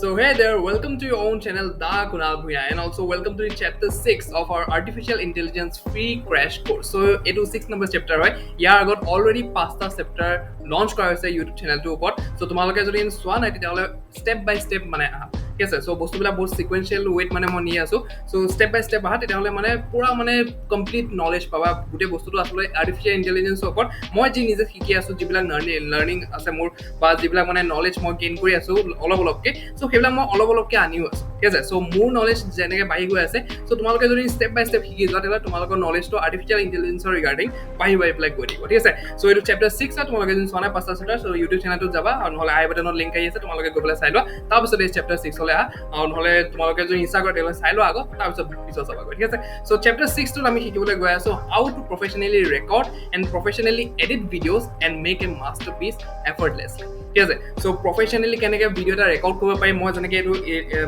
So hey there, welcome to your own channel, the Kunal Bhuyan, and also welcome to the chapter 6 of our Artificial Intelligence free crash course. So it was 6 number chapter, right? Yeah, I got already past the chapter launch কৰা হৈছে YouTube channel টোৰ ওপৰত so তোমালোকে যদি চোৱা নাই তেতিয়াহ'লে step বাই step মানে আহা ঠিক আছে সো বস্তুবিলাক বহুত সিকুৱেন্সিয়েল ৱেট মানে মই নি আছো সো ষ্টেপ বাই ষ্টেপ আহা তেতিয়াহ'লে মানে পুৰা মানে কমপ্লিট নলেজ পাবা গোটেই বস্তুটো আসলে আৰ্টিফিচিয়েল ইন্টেলিজেন্সৰ ওপৰত মই যি নিজে শিকি আছো যিবিলাক লাৰ্নিং আছে মোৰ বা যিবিলাক মানে নলেজ মই গেইন কৰি আছো অলপ অলপকে সো সেইবিলাক মই অলপ অলপকে আনিও আছো ঠিক আছে সো মোৰ নলেজ যেনেকৈ বাঢ়ি গৈ আছে সো তোমালোকে যদি ষ্টেপ বাই ষ্টেপ শিকি যোৱা তেতিয়াহ'লে তোমালোকৰ নলেজটো আৰ্টিফিচিয়েল ইন্টেলিজেন্সৰ ৰিগাৰ্ডিং বাঢ়ি পেলাই গৈ থাকিব ঠিক আছে সো এইটো চেপ্টাৰ 6 হয় তোমালোকে যদি চোৱা নাই পাঁচটা চেপ্টাৰ সো ইউটিউব চেনেলটোত যাবা আৰু নহ'লে আই বাটনত লিংক আহি আছে তোমালোকে গৈ পেলাই চাই লোৱা তাৰপিছত এই চেপ্টাৰ 6 হলে আহা আৰু নহ'লে তোমালোকে যদি ইচ্ছা কৰে তেতিয়াহ'লে চাই লোৱা আগত তাৰপিছত পিছত চাবাগৈ ঠিক আছে সো চেপ্টাৰ 6 টোত আমি শিকিবলৈ গৈ আছো how to professionally record and professionally edit videos and make a masterpiece effortlessly ঠিক আছে সো প্ৰফেচনেলি কেনেকৈ ভিডিঅ' এটা ৰেকৰ্ড কৰিব পাৰি মই যেনেকৈ এইটো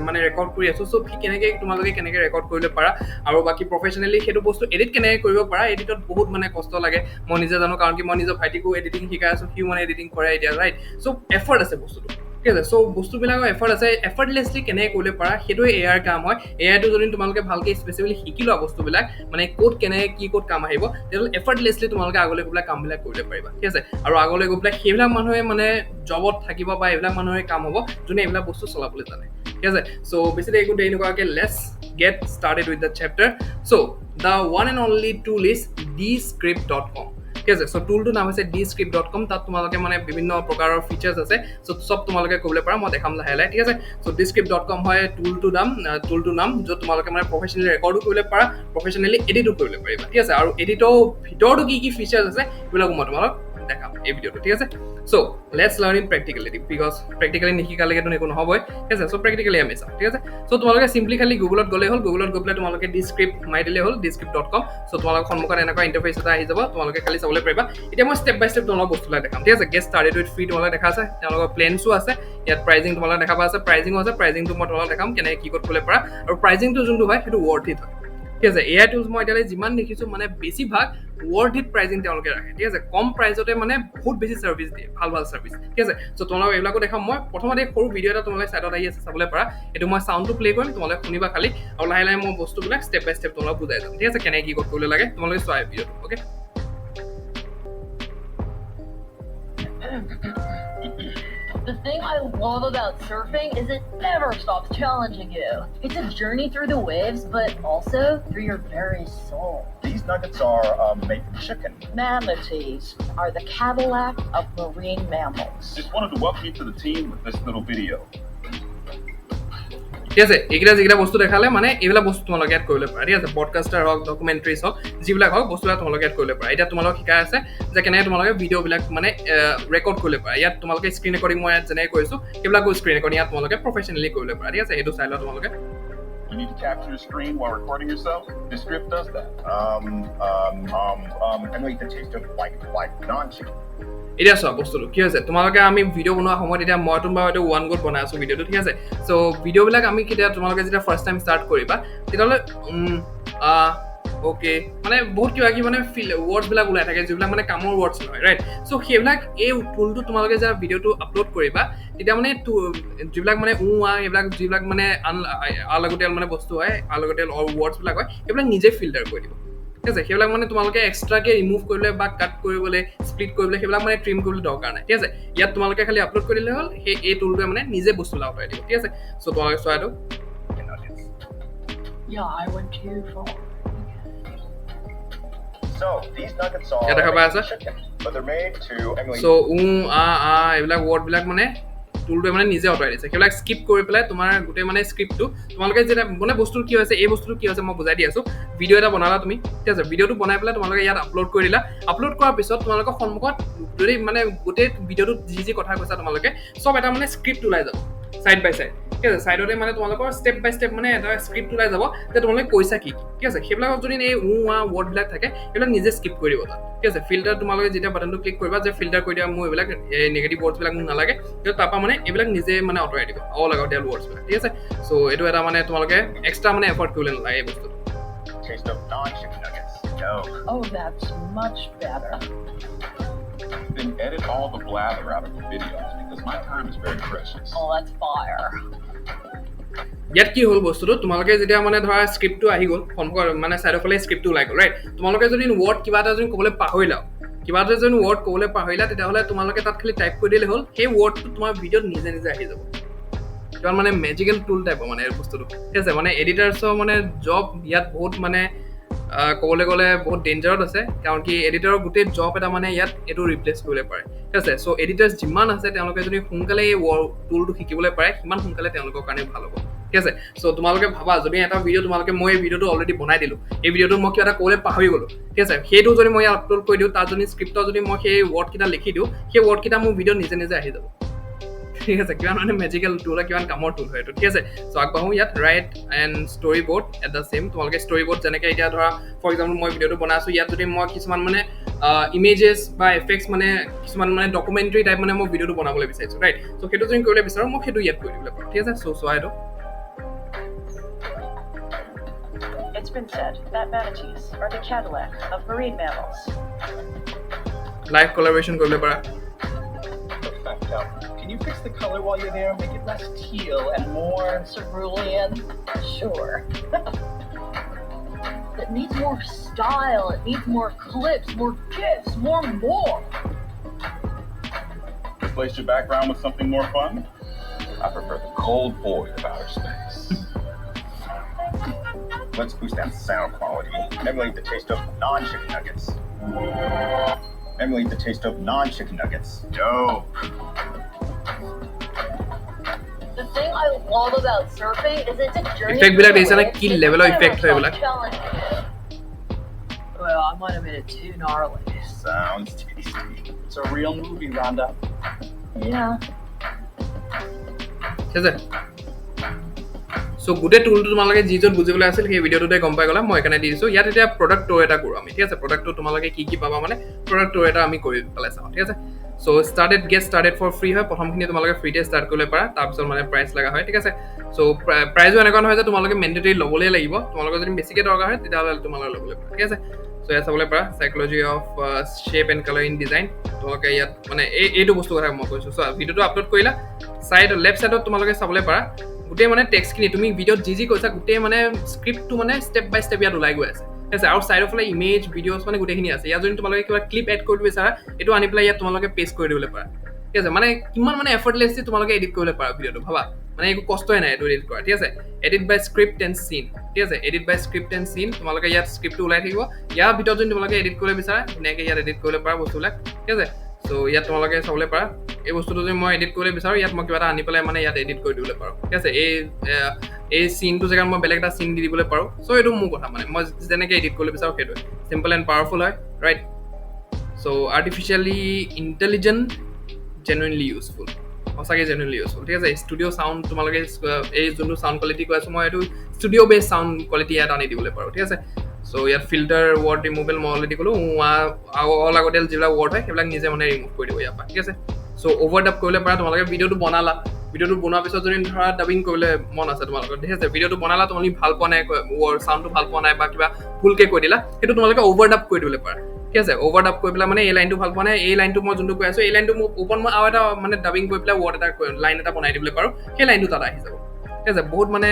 মানে ৰেকৰ্ড কৰি আছো সো কেনেকৈ তোমালোকে কেনেকৈ ৰেকৰ্ড কৰিব পাৰা আৰু বাকী প্ৰফেচনেলি সেইটো বস্তু এডিট কেনেকৈ কৰিব পাৰা এডিটত বহুত মানে কষ্ট লাগে মই নিজে জানো কাৰণ কি মই নিজৰ ভাইটিকো এডিটিং শিকাই আছো সিও মানে এডিটিং কৰে এতিয়া ৰাইট সো এফৰ্ট আছে বস্তুটো ঠিক আছে সো বস্তুবিলাকৰ এফৰ্ট আছে এফৰ্টলেছলি কেনেকৈ কৰিব পাৰা সেইটোৱে এআইৰ কাম হয় এআইটো যদি তোমালোকে ভালকৈ স্পেচিফিকলি শিকি লোৱা বস্তুবিলাক মানে ক'ত কেনেকৈ কি ক'ত কাম আহিব তেতিয়াহ'লে এফৰ্টলেছলি তোমালোকে আগলৈ গৈ পেলাই কামবিলাক কৰিব পাৰিবা ঠিক আছে আৰু আগলৈ গৈ পেলাই সেইবিলাক মানুহে মানে জবত থাকিব বা এইবিলাক মানুহে কাম হ'ব যোনে এইবিলাক বস্তু চলাবলৈ জানে ঠিক আছে সো বেছিকৈ একো দেৰি নকৰাকৈ let's gate started with the chapter so the one and only tool is dscript.com ঠিক আছে সো টুলটোৰ নাম হৈছে dscript.com তাত তোমালোকে মানে বিভিন্ন প্ৰকাৰৰ ফিচাৰ্ছ আছে সো চব তোমালোকে কৰিবলৈ পাৰা মই দেখাম লাহে লাহে ঠিক আছে সো dscript.com হয় টুলটোৰ নাম য'ত তোমালোকে মানে প্ৰফেচনেলি ৰেকৰ্ডো কৰিবলৈ পাৰা প্ৰফেচনেলি এডিটো কৰিবলৈ পাৰিবা ঠিক আছে আৰু এডিটৰ ভিতৰতো কি কি ফিচাৰ্ছ আছে এইবিলাকো মই তোমালোক দেখাম এই ভিডিঅ'টো ঠিক আছে so let's learn in practically because practically নিশিকালেতো একো নহবই ঠিক আছে সো প্ৰেক্টিকেলি আমি চাম ঠিক আছে সো তোমালোকে চিম্পলি খালি গুগলত গ'লেই হ'ল গুগলত গৈ পেলাই তোমালোকে dscript মাৰি দিলেই হ'ল dscript.com সো তোমালোকৰ সন্মুখত এনেকুৱা ইণ্টাৰফেচ এটা আহি যাব তোমালোকে খালি চাবলৈ পাৰিবা এতিয়া মই ষ্টেপ বাই ষ্টেপ তোমালোকক বস্তুবিলাক দেখাম ঠিক আছে গেট ষ্টাৰ্টেড উইথ ফ্ৰী তোমালোকে দেখা আছে তেওঁলোকৰ প্লেনছো আছে ইয়াত প্ৰাইজিং তোমালোকে দেখা পোৱা আছে প্ৰাইজিঙো আছে প্ৰাইজিংটো মই তোমালোকক দেখাম কেনেকৈ কি ক'ত খুলিব পাৰা আৰু প্ৰাইজিংটো যোনটো হয় সেইটো ৱৰ্থ ইট হয় ঠিক আছে এআই টুলছ মই এতিয়ালৈ যিমান দেখিছোঁ মানে বেছিভাগ ৱৰ্থ ইট প্ৰাইজিং তেওঁলোকে ৰাখে ঠিক আছে কম প্ৰাইজতে মানে বহুত বেছি ছাৰ্ভিচ দিয়ে ভাল ছাৰ্ভিচ ঠিক আছে চ' তোমালোকক এইবিলাকো দেখাম মই প্ৰথমতে সৰু ভিডিঅ' এটা তোমালোকে চাইডত আহি আছে চাবলৈ পাৰা এইটো মই চাউণ্ডটো প্লে কৰিম তোমালোকে শুনিবা খালি আৰু লাহে লাহে মই বস্তুবিলাক ষ্টেপ বাই ষ্টেপ তোমালোকক বুজাই যাম ঠিক আছে কেনেকৈ কি ক'ত কৰিব লাগে তোমালোকে চোৱা ভিডিঅ'টো okay The thing I love about surfing is it never stops challenging you. It's a journey through the waves, but also through your very soul. These nuggets are made from chicken. Manatees are the Cadillac of marine mammals. Just wanted to welcome you to the team with this little video. ঠিক আছে এইকেইটা যিকেইটা বস্তু দেখালে মানে এইবিলাক বস্তু তোমালোকে ইয়াত কৰিবলৈ পাৰা ঠিক আছে পডকাষ্টাৰ হওক ডকুমেণ্টাৰীজ হওক যিবিলাক হওক বস্তুবিলাক তোমালোকে ইয়াত কৰিবলৈ পাৰা এতিয়া তোমালোকক শিকাই আছে যে কেনেকৈ তোমালোকে ভিডিঅ'বিলাক মানে ৰেকৰ্ড কৰিব পাৰা ইয়াত তোমালোকে স্ক্ৰীন ৰেকৰ্ডিং মই ইয়াত যেনেকৈ কৰিছোঁ সেইবিলাকো স্ক্ৰীন ৰেকৰ্ডিং ইয়াত তোমালোকে প্ৰফেচনেলি কৰিবলৈ পাৰা ঠিক আছে এইটো চাই লোৱা তোমালোকে You need to capture your screen while recording yourself? The script does that. I know you can taste it like non-chicken. এতিয়া চোৱা বস্তুটো কি হৈছে তোমালোকে আমি ভিডিঅ' বনোৱা সময়ত এতিয়া মই তোমাৰ এইটো ওৱান গোট বনাই আছোঁ ভিডিঅ'টো ঠিক আছে চ' ভিডিঅ'বিলাক আমি কেতিয়া তোমালোকে যেতিয়া ফাৰ্ষ্ট টাইম ষ্টাৰ্ট কৰিবা তেতিয়াহ'লে অ'কে মানে বহুত কিবা কিবি মানে ৱৰ্ডছবিলাক ওলাই থাকে যিবিলাক মানে কামৰ ৱৰ্ডছ নহয় ৰাইট চ' সেইবিলাক এই টুলটো তোমালোকে যেতিয়া ভিডিঅ'টো আপলোড কৰিবা তেতিয়া মানে যিবিলাক মানে এইবিলাক যিবিলাক মানে আলাগতিয়াল মানে বস্তু হয় আলাগতিয়াল ৱৰ্ডছবিলাক হয় সেইবিলাক নিজে ফিল্টাৰ কৰি দিব ঠিক আছে সেইবিলাক মানে তোমালোকে এক্সট্ৰাকৈ ৰিমুভ কৰিবলৈ বা কাট কৰিবলৈ স্প্লিট কৰিবলৈ সেইবিলাক মানে ট্ৰিম কৰিবলৈ দৰকাৰ নাই ঠিক আছে ইয়াত তোমালোকে খালি আপলোড কৰি দিলে হ'ল সেই এই টুলটোৱে মানে নিজে বস্তুবিলাক আঁতৰাই দিব ঠিক আছে চ' তোমালোকে চোৱা এইটো Yeah, I went too far. So, these nuggets are Yeah, made from chicken, but they're made to emulate... চ' এইবিলাক ৱৰ্ডবিলাক মানে টুলটোৱে মানে নিজে আঁতৰাই দিছে সেইবিলাক স্কিপ কৰি পেলাই তোমাৰ গোটেই মানে স্ক্ৰিপ্টটো তোমালোকে যেতিয়া মানে বস্তুটো কি হৈছে এই বস্তুটো কি হৈছে মই বুজাই দি আছোঁ ভিডিঅ' এটা বনালা তুমি ঠিক আছে ভিডিঅ'টো বনাই পেলাই তোমালোকে ইয়াত আপলোড কৰি দিলা আপলোড কৰাৰ পিছত তোমালোকৰ সন্মুখত যদি মানে গোটেই ভিডিঅ'টোত যি কথা কৈছা তোমালোকে চব এটা মানে স্ক্ৰিপ্ট ওলাই যাব চাইড বাই চাইড ঠিক আছে চাইডতে মানে তোমালোকৰ ষ্টেপ বাই ষ্টেপ মানে এটা স্ক্ৰিপ্ট ওলাই যাব যে তোমালোকে কৈছা কি ঠিক আছে সেইবিলাকত যদি এই ৱৰ্ডবিলাক থাকে সেইবিলাক নিজে স্কিপ কৰি দিব তাত ঠিক আছে ফিল্টাৰ তোমালোকে যেতিয়া বাটনটো ক্লিক কৰিবা যে ফিল্টাৰ কৰি দিয়া মোৰ এইবিলাক নিগেটিভ ৱৰ্ডছবিলাক মোক নালাগে তেতিয়া তাৰপৰা মানে এইবিলাক নিজে মানে আঁতৰাই দিব অলাগতিয়াল ৱৰ্ডছবিলাক ঠিক আছে চ' এইটো এটা মানে তোমালোকে এক্সট্ৰা মানে এফৰ্ট কৰিবলৈ নালাগে এই বস্তুটো Taste of non-chicken nuggets. No. Oh, that's much better. Then edit all the blather out of the videos because my time is very precious. Oh, that's fire. ইয়াত কি হ'ল বস্তুটো তোমালোকে যেতিয়া মানে ধৰা স্ক্ৰিপ্টটো আহি গ'ল সন্মুখৰ মানে চাইডৰ ফালে স্ক্ৰিপ্টটো ওলাই গ'ল ৰাইট তোমালোকে যদি ৱৰ্ড কিবা এটা যদি ক'বলৈ পাহৰিলা কিবা এটা যদি ৱৰ্ড ক'বলৈ পাহৰিলা তেতিয়াহ'লে তোমালোকে তাত খালি টাইপ কৰি দিলে হ'ল সেই ৱৰ্ডটো তোমাৰ ভিডিঅ'ত নিজে নিজে আহি যাব কিমান মানে মেজিকেল টুল টাইপৰ মানে এই বস্তুটো ঠিক আছে মানে এডিটাৰ্ছৰ মানে জব ইয়াত বহুত মানে ক'বলৈ গ'লে বহুত ডেঞ্জাৰত আছে কাৰণ কি এডিটাৰৰ গোটেই জব এটা মানে ইয়াত এইটো ৰিপ্লেচ কৰিবলৈ পাৰে ঠিক আছে চ' এডিটাৰ্ছ যিমান আছে তেওঁলোকে যদি সোনকালে এই টুলটো শিকিবলৈ পাৰে সিমান সোনকালে তেওঁলোকৰ কাৰণে ভাল হ'ব ঠিক আছে চ' তোমালোকে ভাবা যদি এটা ভিডিঅ' তোমালোকে মই এই ভিডিঅ'টো অলৰেডি বনাই দিলোঁ এই ভিডিঅ'টো মই কিবা এটা ক'বলৈ পাহৰি গ'লোঁ ঠিক আছে সেইটো যদি মই আপলোড কৰি দিওঁ তাত যদি স্ক্ৰিপ্টত যদি মই সেই ৱৰ্ডকেইটা লিখি দিওঁ সেই ৱৰ্ডকেইটা মোৰ ভিডিঅ'ত নিজে নিজে আহি যাব ঠিক আছে কিমান মানে মেজিকেল টুল হয় কিমান কামৰ টুল হয় এইটো ঠিক আছে চ' আগবাঢ়ো ইয়াত write and storyboard at the same তোমালোকে ষ্টৰি বৰ্ড যেনেকৈ এতিয়া ধৰা ফৰ এক্সাম্পল মই ভিডিঅ'টো বনাই আছোঁ ইয়াত যদি মই কিছুমান মানে ইমেজেছ বা এফেক্টছ মানে কিছুমান মানে ডকুমেণ্টাৰী টাইপ মানে মই ভিডিঅ'টো বনাবলৈ বিচাৰিছোঁ ৰাইট চ' সেইটো যদি কৰিবলৈ বিচাৰোঁ মই সেইটো ইয়াত কৰি দিবলৈ পাৰোঁ ঠিক আছে চ' চোৱা এইটো It's been said that manatees are the Cadillac of marine mammals. Live কলাবৰেশ্যন কৰিবলৈ পাৰা Perfecto. Can you fix the color while you're there? Make it less teal and more Cerulean? Sure. It needs more style, it needs more clips, more gifs, more. Replace your background with something more fun? I prefer the cold void of outer space. Let's boost that sound quality. Emulate the taste of non-chicken nuggets. Emulate the taste of non-chicken nuggets. Dope. The thing I love about surfing is it's a journey. Effect বিলাক দেখিছা নে through কি the waves. level of It's effect never হয় stop এইবিলাক challenging you. Well, I might have made it too gnarly. Sounds tasty. It's a real movie, Rhonda. Yeah. ঠিক আছে চ' গোটেই টুলটো তোমালোকে যি য'ত বুজিবলৈ আছিল সেই ভিডিঅ'টোতে গম পাই গ'লা মই সেইকাৰণে দি দিছোঁ ইয়াত এতিয়া প্ৰডাক্ট ট'ৰ এটা কৰোঁ আমি ঠিক আছে প্ৰডাক্টটো তোমালোকে কি কি পাবা মানে প্ৰডাক্ট ট'ৰ এটা আমি কৰি পেলাই চাওঁ ঠিক আছে চ' গেট ষ্টাৰ্টেড ফৰ ফ্ৰী হয় প্ৰথমখিনি তোমালোকে ফ্ৰীতে ষ্টাৰ্ট কৰিব পাৰা তাৰপিছত মানে প্ৰাইচ লগা হয় ঠিক আছে চ' প্ৰাইজো এনেকুৱা নহয় যে তোমালোকে মেণ্ডেটৰী ল'বলৈ লাগিব তোমালোকৰ যদি বেছিকৈ দৰকাৰ হয় তেতিয়াহ'লে তোমালোকে ল'বলৈ পাৰা ঠিক আছে চ' ইয়াত চাবলৈ পাৰা psychology of shape and colour in design তোমালোকে ইয়াত মানে এইটো বস্তুৰ কথা মই কৈছোঁ চ' ভিডিঅ'টো আপলোড কৰিলা লেফ্ট ছাইডত তোমালোকে চাবলৈ পাৰা গোটেই মানে টেক্সটখিনি তুমি ভিডিঅ'ত যি কৈছা গোটেই মানে স্ক্ৰিপ্টটো মানে ষ্টেপ বাই ষ্টেপ ইয়াত ওলাই গৈ আছে ঠিক আছে আৰু চাইডৰ ফালে ইমেজ ভিডিঅ'ছ মানে গোটেইখিনি আছে ইয়াত যদি তোমালোকে কিবা ক্লিপ এড কৰিব বিচাৰা এইটো আনি পেলাই ইয়াত তোমালোকে পেষ্ট কৰি দিবলৈ পাৰা ঠিক আছে মানে কিমান মানে এফৰ্টলেছলি তোমালোকে এডিট কৰিবলৈ পাৰা ভিডিঅ'টো ভাবা মানে একো কষ্টই নাই এইটো এডিট কৰা ঠিক আছে এডিট বাই স্ক্ৰিপ্ট এণ্ড চিন ঠিক আছে এডিট বাই স্ক্ৰিপ্ট এণ্ড চিন তোমালোকে ইয়াত স্ক্ৰিপ্টটো ওলাই থাকিব ইয়াৰ ভিতৰত যদি তোমালোকে এডিট কৰিব বিচাৰা ধুনীয়াকৈ ইয়াত এডিট কৰিব পাৰা বস্তুবিলাক ঠিক আছে চ' ইয়াত তোমালোকে চাবলৈ পাৰা এই বস্তুটো যদি মই এডিট কৰিব বিচাৰোঁ ইয়াত মই কিবা এটা আনি পেলাই মানে ইয়াত এডিট কৰি দিবলৈ পাৰোঁ ঠিক আছে এই চিনটো জেগাত মই বেলেগ এটা চিন দি দিবলৈ পাৰোঁ চ' এইটো মোৰ কথা মানে মই যেনেকৈ এডিট কৰিব বিচাৰোঁ সেইটোৱে চিম্পল এণ্ড পাৱাৰফুল হয় right so' artificially intelligent genuinely useful সঁচাকৈ জেনুইনলি ইউজফুল ঠিক আছে ষ্টুডিঅ' চাউণ্ড তোমালোকে এই যোনটো চাউণ্ড কোৱালিটি কৈ আছোঁ মই এইটো ষ্টুডিঅ' বেছ চাউণ্ড কোৱালিটি ইয়াত আনি দিবলৈ পাৰোঁ ঠিক আছে চ' ইয়াত ফিল্টাৰ ৱৰ্ড ৰিমুভেল মই অলৰেডি ক'লোঁ লাগতিয়াল যিবিলাক ৱৰ্ড হয় সেইবিলাক নিজে মানে ৰিমুভ কৰি দিব ইয়াৰ পৰা ঠিক আছে চ' অভাৰ ডাব কৰিবলৈ পাৰা তোমালোকে ভিডিঅ'টো বনালা ভিডিঅ'টো বনোৱাৰ পিছত যদি ধৰা ডাবিং কৰিবলৈ মন আছে তোমালোকৰ ঠিক আছে ভিডিঅ'টো বনালা তোমালোকে ভাল পোৱা নাই চাউণ্ডটো ভাল পোৱা নাই বা কিবা ভুলকৈ কৈ দিলা সেইটো তোমালোকে অভাৰ ডাব কৰি দিবলৈ পাৰা ঠিক আছে অভাৰ ডাব কৰি পেলাই মানে এই লাইনটো ভাল পোৱা নাই এই লাইনটো মই যোনটো কৈ আছোঁ এই লাইনটো মোক ওপৰত মই আৰু এটা মানে ডাবিং কৰি পেলাই ৱৰ্ড এটা লাইন এটা বনাই দিবলৈ পাৰোঁ সেই লাইনটো তাত আহি যাব ঠিক আছে বহুত মানে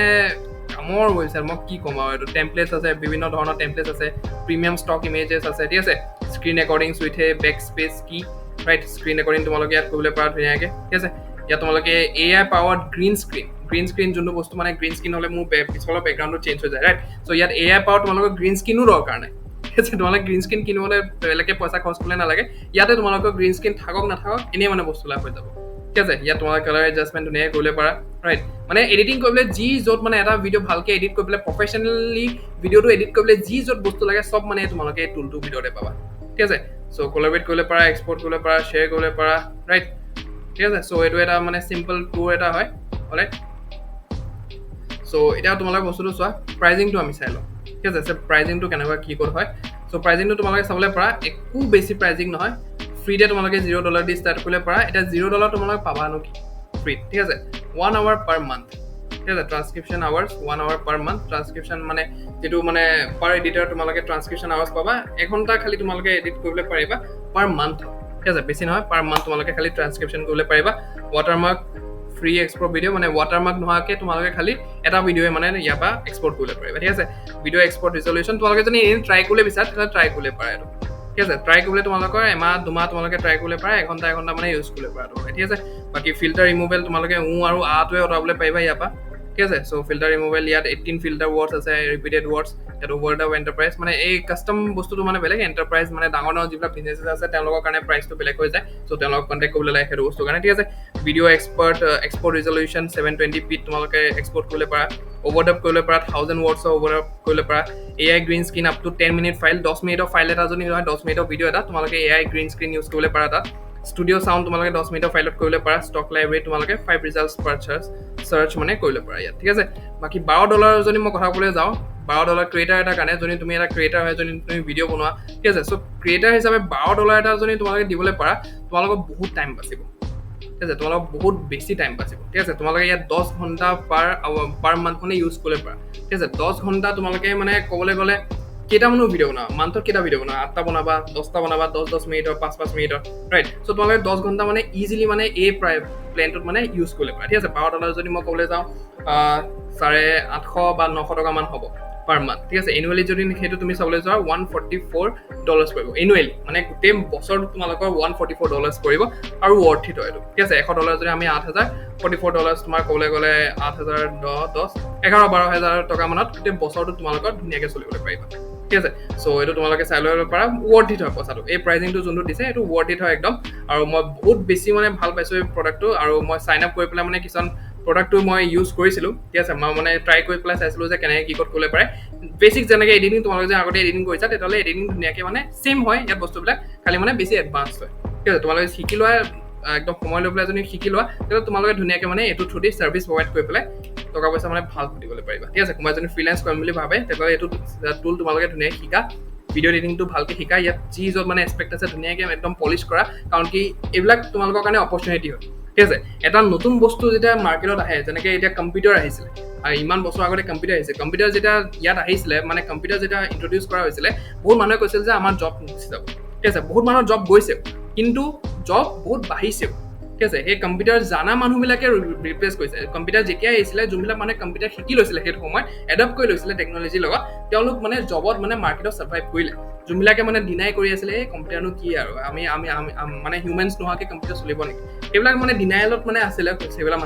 কামৰ হৈছে মই কি ক'ম আৰু এইটো টেম্পলেটছ আছে বিভিন্ন ধৰণৰ টেম্পলেটছ আছে প্ৰিমিয়াম ষ্টক ইমেজেছ আছে ঠিক আছে screen recordings with a back space কি ৰাইট স্ক্ৰীণ ৰেকৰ্ডিং তোমালোকে ইয়াত কৰিবলৈ পাৰা ধুনীয়াকৈ ঠিক আছে ইয়াত তোমালোকে AI পাৱাৰ্ড গ্ৰীণ স্ক্ৰীণ যোনটো বস্তু মানে গ্ৰীণ স্ক্ৰীণ হ'লে মোৰ পিছফালৰ বেকগ্ৰাউণ্ডটো চেঞ্জ হৈ যায় ৰাইট চ' ইয়াত AI পাৱাৰ্ড তোমালোকৰ গ্ৰীণ স্ক্ৰীণো দৰকাৰ নাই ঠিক আছে তোমালোকে গ্ৰীণ স্ক্ৰীণ কিনিবলৈ বেলেগে পইচা খৰচ কৰিবলৈ নালাগে ইয়াতে তোমালোকৰ গ্ৰীণ স্ক্ৰীণ থাকক নাথাকক এনেই মানে বস্তু লাভ হৈ যাব ঠিক আছে ইয়াত তোমালোকে কালাৰ এডজাষ্টমেণ্ট ধুনীয়াকৈ কৰিবলৈ পাৰা ৰাইট মানে এডিটিং কৰিবলৈ যি য'ত মানে এটা ভিডিঅ' ভালকৈ এডিট কৰি পেলাই প্ৰফেচনেলি ভিডিঅ'টো এডিট কৰিবলৈ যি য'ত বস্তু লাগে চব মানে তোমালোকে এই টুলটোৰ ভিতৰতে পাবা ঠিক আছে চ' কলাবৰেট কৰিব পাৰা এক্সপৰ্ট কৰিব পাৰা শ্বেয়াৰ কৰিব পাৰা ৰাইট ঠিক আছে চ' এইটো এটা মানে চিম্পল টুৰ এটা হয় ৰাইট চ' এতিয়া তোমালোকে বস্তুটো চোৱা প্ৰাইজিংটো আমি চাই লওঁ ঠিক আছে প্ৰাইজিংটো কেনেকুৱা কি ক'ত হয় চ' প্ৰাইজিংটো তোমালোকে চাবলৈ পাৰা একো বেছি প্ৰাইজিং নহয় ফ্ৰীতে তোমালোকে $0 দি ষ্টাৰ্ট কৰিব পাৰা এতিয়া $0 তোমালোকে পাবানো কি ফ্ৰী ঠিক আছে 1 hour per month ঠিক আছে transcription hours 1 hour per month transcription মানে যিটো মানে পাৰ এডিটৰ তোমালোকে ট্ৰান্সক্ৰিপশ্যন আৱাৰ্ছ পাবা এঘণ্টা খালি তোমালোকে এডিট কৰিবলৈ পাৰিবা পাৰ মান্থ ঠিক আছে বেছি নহয় পাৰ মান্থ তোমালোকে খালি ট্ৰান্সক্ৰিপশ্যন কৰিবলৈ পাৰিবা ৱাটাৰমাৰ্ক ফ্ৰী এক্সপোৰ্ট ভিডিঅ' মানে ৱাটাৰমাৰ্ক নোহোৱাকৈ তোমালোকে খালি এটা ভিডিঅ'ই মানে ইয়াৰ পৰা এক্সপোৰ্ট কৰিব পাৰিবা ঠিক আছে ভিডিঅ' এক্সপোৰ্ট ৰিজলিউশ্যন তোমালোকে যদি এনে ট্ৰাই কৰিব বিচাৰা তেতিয়াহ'লে ট্ৰাই কৰিব পাৰা এইটো ঠিক আছে ট্ৰাই কৰিলে তোমালোকৰ এমাহ দুমাহ তোমালোকে ট্ৰাই কৰিব পাৰা এঘণ্টা মানে ইউজ কৰিব পাৰা তোমালোকে ঠিক আছে বাকী ফিল্টাৰ ৰিমুভেল তোমালোকে আৰু আটোৱে অঁতৰাবলৈ পাৰিবা ইয়াৰ পৰা ঠিক আছে চ' ফিল্টাৰ ৰিমুভেল ইয়াত 18 ফিল্টাৰ ৱৰ্ডছ আছে ৰিপিটেড ৱৰ্ডছ ইয়াত ৱৰ্ড অফ এণ্টাৰপ্ৰাইজ মানে এই কাষ্টম বস্তুটো মানে বেলেগ এণ্টাৰপ্ৰাইজ মানে ডাঙৰ যিবিলাক বিজনেছেছ আছে তেওঁলোকৰ কাৰণে প্ৰাইচটো বেলেগ হৈ যায় চ' তেওঁলোকক কণ্টেক্ট কৰিবলৈ লাগে সেইটো বস্তুৰ কাৰণে ঠিক আছে ভিডিঅ' এক্সপৰ্ট ৰিজলিউশ্যন 720p তোমালোকে এক্সপৰ্ট কৰিব পাৰা অভাৰডাব কৰিব পাৰা 1000 ৱৰ্ডছৰ অভাৰডাব কৰিব পাৰা AI green screen up to 10 minute file 10 মিনিটৰ ফাইল এটা যদি হয় 10 মিনিটৰ ভিডিঅ' এটা তোমালোকে AI গ্ৰীণ স্ক্ৰীন ইউজ কৰিব পাৰা তাত ষ্টুডিঅ' চাউণ্ড তোমালোকে 10 মিনিটৰ ফাইলত কৰিব পাৰা ষ্টক লাইব্ৰেৰী তোমালোকে 5 ৰিজাল্টছ পাৰ চাৰ্চ মানে কৰিব পাৰা ইয়াত ঠিক আছে বাকী $12 যদি মই কথা ক'বলৈ যাওঁ $12 ক্ৰিয়েটাৰ এটাৰ কাৰণে যদি তুমি এটা ক্ৰিয়েটাৰ হয় যদি তুমি ভিডিঅ' বনোৱা ঠিক আছে চ' ক্ৰিয়েটাৰ হিচাপে $12 এটা যদি তোমালোকে দিবলৈ পাৰা তোমালোকৰ বহুত টাইম বাচিব ঠিক আছে তোমালোকৰ বহুত বেছি টাইম বাচিব ঠিক আছে তোমালোকে ইয়াত 10 ঘণ্টা পাৰ মান্থ মানে ইউজ কৰিব পাৰা ঠিক আছে 10 ঘণ্টা তোমালোকে মানে ক'বলৈ গ'লে কেইটামানো ভিডিঅ' বনাবা মান্থত কেইটা ভিডিঅ' বনাবা 8টা বনাবা 10টা বনাবা 10 মিনিটৰ 5 মিনিটৰ ৰাইট চ' তোমালোকে 10 ঘণ্টা মানে ইজিলি মানে এই প্লেনটোত মানে ইউজ কৰিব পাৰা ঠিক আছে $12 যদি মই ক'বলৈ যাওঁ 850 বা 900 টকা মান হ'ব পাৰ মান্থ ঠিক আছে এনুৱেলি যদি সেইটো তুমি চাবলৈ যোৱা $144 পৰিব এনুৱেলি মানে গোটেই বছৰটো তোমালোকৰ $144 পৰিব আৰু ৱৰ্থ ইট হয় এইটো ঠিক আছে $100 যদি আমি $8,044 তোমাৰ ক'বলৈ গ'লে 8,000 10 11-12,000 টকা মানত গোটেই বছৰটো তোমালোকৰ ধুনীয়াকৈ চলিবলৈ পাৰিবা ঠিক আছে চ' এইটো তোমালোকে চাই ল'ব পাৰা ৱৰ্থ ইট হয় পইচাটো এই প্ৰাইজিংটো যোনটো দিছে এইটো ৱৰ্থ ইট হয় একদম আৰু মই বহুত বেছি মানে ভাল পাইছোঁ এই প্ৰডাক্টটো আৰু মই চাইন আপ কৰি পেলাই মানে কিছুমান প্ৰডাক্টটো মই ইউজ কৰিছিলোঁ ঠিক আছে মই মানে ট্ৰাই কৰি পেলাই চাইছিলোঁ যে কেনেকৈ কি ক'ত কৰিব পাৰে বেছিক যেনেকৈ এডিটিং তোমালোকে যে আগতে এডিটিং কৰিছা তেতিয়াহ'লে এডিটিং ধুনীয়াকৈ মানে ছেইম হয় ইয়াত বস্তুবিলাক খালি মানে বেছি এডভান্স হয় ঠিক আছে তোমালোকে শিকি লোৱা একদম সময় লৈ পেলাই যদি শিকি লোৱা তেতিয়াহ'লে তোমালোকে ধুনীয়াকৈ মানে এইটো থ্ৰু দি ছাৰ্ভিচ প্ৰভাইড কৰি পেলাই টকা পইচা মানে ভাল দিবলৈ পাৰিবা ঠিক আছে কোনোবাই যদি ফ্ৰিলেন্স কৰিম বুলি ভাবে তেতিয়াহ'লে এইটো টুল তোমালোকে ধুনীয়াকৈ শিকা ভিডিঅ' এডিটিংটো ভালকৈ শিকা ইয়াত যি য'ত মানে এক্সপেক্ট আছে ধুনীয়াকৈ একদম পলিচ কৰা কাৰণ কি এইবিলাক তোমালোকৰ কাৰণে অপৰচুনিটি হয় ঠিক আছে এটা নতুন বস্তু যেতিয়া মাৰ্কেটত আহে যেনেকৈ এতিয়া কম্পিউটাৰ আহিছিলে আৰু ইমান বছৰ আগতে কম্পিউটাৰ আহিছে কম্পিউটাৰ যেতিয়া ইয়াত আহিছিলে মানে কম্পিউটাৰ যেতিয়া ইন্ট্ৰডিউচ কৰা হৈছিলে বহুত মানুহে কৈছিল যে আমাৰ জব গুচি যাব ঠিক আছে বহুত মানুহৰ জব গৈছে কিন্তু জব বহুত বাঢ়িছেও ঠিক আছে সেই কম্পিউটাৰ জানা মানুহবিলাকে ৰিপ্লেচ কৰিছে কম্পিউটাৰ যেতিয়া আহিছিলে যোনবিলাক মানুহে কম্পিউটাৰ শিকি লৈছিলে সেইটো সময়ত এডপ্ট কৰি লৈছিলে টেকন'লজিৰ লগত তেওঁলোক মানে জবত মানে মাৰ্কেটত ছাৰ্ভাইভ কৰিলে যোনবিলাকে মানে ডিনাই কৰি আছিলে এই কম্পিউটাৰনো কি আৰু আমি মানে হিউমেনছ নোহোৱাকৈ কম্পিউটাৰ চলিব নেকি সেইবিলাক মানে ডিনাইলত মানে আছিলে সেইবিলাক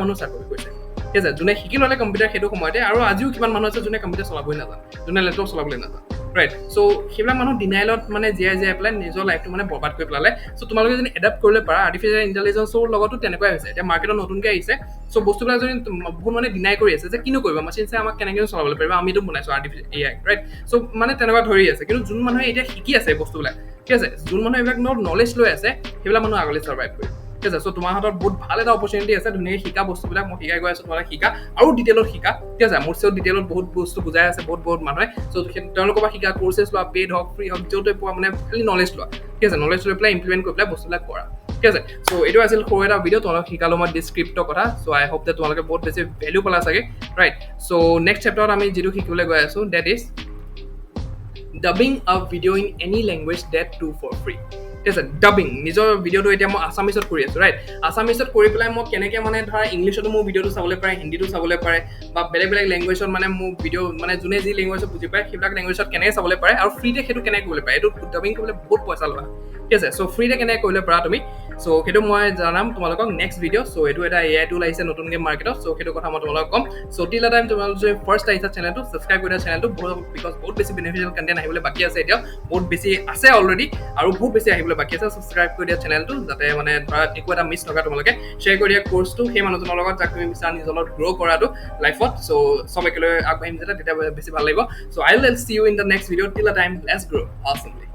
মানুহ চাকৰি কৰিছে ঠিক আছে যোনে শিকি ল'লে কম্পিউটাৰ সেইটো সময়তে আৰু আজিও কিমান মানুহ আছে যোনে কম্পিউটাৰ চলাবই নাজানে যোনে লেপটপ চলাবলৈ নাজানে ৰাইট চ' সেইবিলাক মানুহ ডিনাইলত মানে জীয়াই পেলাই নিজৰ লাইফটো মানে বৰবাদ কৰি পেলালে চ' তোমালোকে যদি এডাপ্ট কৰিব পাৰা আৰ্টিফিচিয়েল ইণ্টেলিজেঞ্চৰ লগতো তেনেকুৱাই হৈছে এতিয়া মাৰ্কেটত নতুনকৈ আহিছে চ' বস্তুবিলাক যদি বহুত মানে ডিনাই কৰি আছে যে কিনো কৰিবা মেচিনছে আমাক কেনেকৈ চলাবলৈ পাৰিবা আমিতো বনাইছোঁ আৰ্টিফিচিয়েল AI ৰাইট চ' মানে তেনেকুৱা ধৰি আছে কিন্তু যোন মানুহে এতিয়া শিকি আছে বস্তুবিলাক ঠিক আছে যোন মানুহে এইবিলাক নলেজ লৈ আছে সেইবিলাক মানুহ আগলৈ ছাৰ্ভাইভ কৰিব ঠিক আছে চ' তোমাৰ হাতত বহুত ভাল এটা অপৰচুনিটি আছে ধুনীয়াকৈ শিকা বস্তুবিলাক মই শিকাই গৈ আছোঁ তোমালোকে শিকা আৰু ডিটেইলত শিকা ঠিক আছে মোৰ চেও ডিটেইলত বহুত বস্তু বুজাই আছে বহুত মানুহে চ' তেওঁলোকৰ পৰা শিকা কোৰ্চেছ লোৱা পেইড হওক ফ্ৰী হওক য'তে পোৱা মানে খালি নলেজ লোৱা ঠিক আছে নলেজ লৈ পেলাই ইমপ্লিমেণ্ট কৰি পেলাই বস্তুবিলাক কৰা ঠিক আছে চ' এইটো আছিল সৰু এটা ভিডিঅ' তোমালোক শিকালোঁ মই ডিছক্ৰিপ্টৰ কথা চ' আই হোপ যে তোমালোকে বহুত বেছি ভেলু পালা চাগে ৰাইট চ' নেক্সট চেপ্টাৰত আমি যিটো শিকিবলৈ গৈ আছোঁ that is dubbing a video in any language that do for free ঠিক আছে ডাবিং নিজৰ ভিডিঅ'টো এতিয়া মই আছামিছত কৰি আছোঁ ৰাইট আছামিছত কৰি পেলাই মই কেনেকৈ মানে ধৰা ইংলিছতো মোৰ ভিডিঅ'টো চাবলৈ পাৰে হিন্দীটো চাবলৈ পাৰে বা বেলেগ লেংগুৱেজত মানে মোৰ ভিডিঅ' মানে যোনে যি লেংগুৱেজত বুজি পায় সেইবিলাক লেংগুৱেজত কেনেকৈ চাবলৈ পাৰে আৰু ফ্ৰীতে সেইটো কেনেকৈ কৰিবলৈ পাৰে এইটো ডাবিং কৰিবলৈ বহুত পইচা লোৱা ঠিক আছে চ' ফ্ৰীতে কেনেকৈ কৰিবলৈ পাৰা তুমি চ' সেইটো মই জনাম তোমালোকক নেক্সট ভিডিঅ' চ' এইটো এটা AI টুল আহিছে নতুনকৈ মাৰ্কেটত চ' সেইটো কথা মই তোমালোকক ক'ম চ' টিল টাইম তোমালোক যদি ফাৰ্ষ্ট আহিছা চেনেলটো ছাবস্ক্ৰাইব কৰি দিয়া চেনেলটো বিকজ বহুত বেছি বেনিফিচিয়েল কণ্টেণ্ট আহিবলৈ বাকী আছে এতিয়া বহুত বেছি আছে অলৰেডি আৰু বহুত বেছি আহিবলৈ বাকী আছে ছাবস্ক্ৰাইব কৰি দিয়া চেনেলটো যাতে মানে ধৰা একো এটা মিছ নকৰা তোমালোকে শ্বেয়াৰ কৰি দিয়া কোৰ্চটো সেই মানুহজনৰ লগত যাক তুমি বিচাৰা নিজৰ লগত গ্ৰ' কৰাটো লাইফত চ' চব একেলগে আগবাঢ়িম যেতিয়া তেতিয়া বেছি ভাল লাগিব so' I will see you in the next video' till time let's grow' awesomely